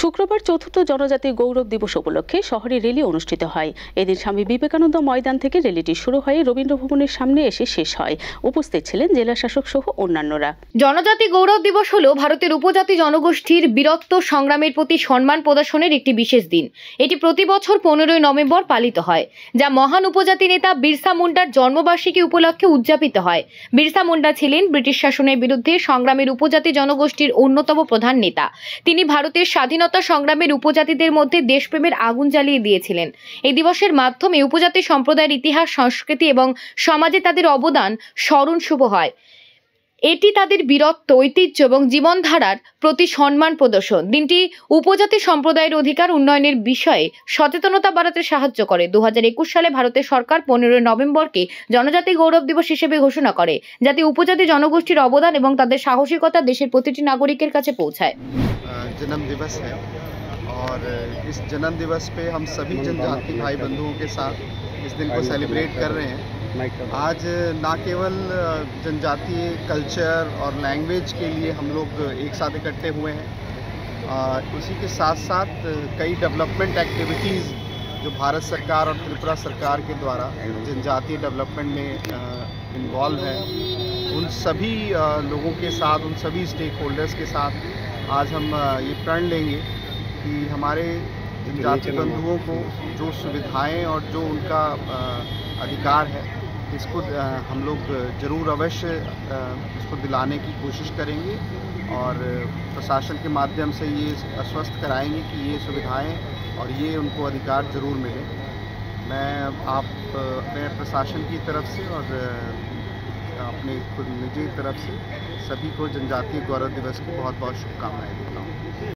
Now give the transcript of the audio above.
শুক্রবার চতুর্থ জনজাতি গৌরব দিবস উপলক্ষে শহরে র্যালি অনুষ্ঠিত হয়। এদিন স্বামী বিবেকানন্দ ময়দান থেকে র্যালিটি শুরু হয়ে রবীন্দ্র ভবনের সামনে এসে শেষ হয়। উপস্থিত ছিলেন জেলা শাসক সহ অন্যান্যরা। জনজাতি গৌরব দিবস হল ভারতের উপজাতি জনগোষ্ঠীর বীরত্ব সংগ্রামের প্রতি সম্মান প্রদর্শনের একটি বিশেষ দিন। এটি প্রতি বছর 15ই নভেম্বর পালিত হয়, যা মহান উপজাতি নেতা বিরসা মুন্ডার জন্মবার্ষিকী উপলক্ষে উদযাপিত হয়। বিরসা মুন্ডা ছিলেন ব্রিটিশ শাসনের বিরুদ্ধে সংগ্রামের উপজাতি জনগোষ্ঠীর অন্যতম প্রধান নেতা। তিনি ভারতের স্বাধীনতা সংগ্রামের উপজাতিদের মধ্যে দেশপ্রেমের আগুন জ্বালিয়ে দিয়েছিলেন। এই দিবসের মাধ্যমে উপজাতি সম্প্রদায়ের ইতিহাস, সংস্কৃতি এবং সমাজে তাদের অবদান স্মরণ শুভ হয়। এটি তাদের বীরত্ব, ঐতিহ্য এবং জীবনধারার প্রতি সম্মান প্রদর্শন। দিনটি উপজাতি সম্প্রদায়ের অধিকার উন্নয়নের বিষয়ে সচেতনতা বাড়াতে সাহায্য করে। 2021 সালে ভারতের সরকার 15 নভেম্বরকে জনজাতি গৌরব দিবস হিসেবে ঘোষণা করে, যাতে উপজাতি জনগোষ্ঠীর অবদান এবং তাদের সাহসিকতা দেশের প্রতিটি নাগরিকের কাছে পৌঁছায়। जन्म दिवस है और इस जन्म दिवस पे हम सभी जनजाति भाई बंधुओं के साथ इस दिन को सेलिब्रेट कर रहे हैं। आज ना केवल जनजातीय कल्चर और लैंग्वेज के लिए हम लोग एक साथ इकट्ठे हुए हैं, इसी के साथ साथ कई डेवलपमेंट एक्टिविटीज़ जो भारत सरकार और त्रिपुरा सरकार के द्वारा जनजातीय डेवलपमेंट में इन्वॉल्व है, उन सभी लोगों के साथ, उन सभी स्टेक होल्डर्स के साथ आज हम ये प्रण लेंगे कि हमारे जनजाति बंधुओं को जो सुविधाएं और जो उनका अधिकार है, इसको हम लोग ज़रूर अवश्य इसको दिलाने की कोशिश करेंगे और प्रशासन के माध्यम से ये आश्वस्त कराएंगे कि ये सुविधाएं और ये उनको अधिकार ज़रूर मिले। मैं अपने प्रशासन की तरफ से और अपने खुद निजी तरफ से सभी को जनजातीय गौरव दिवस की बहुत बहुत शुभकामनाएं देता हूँ।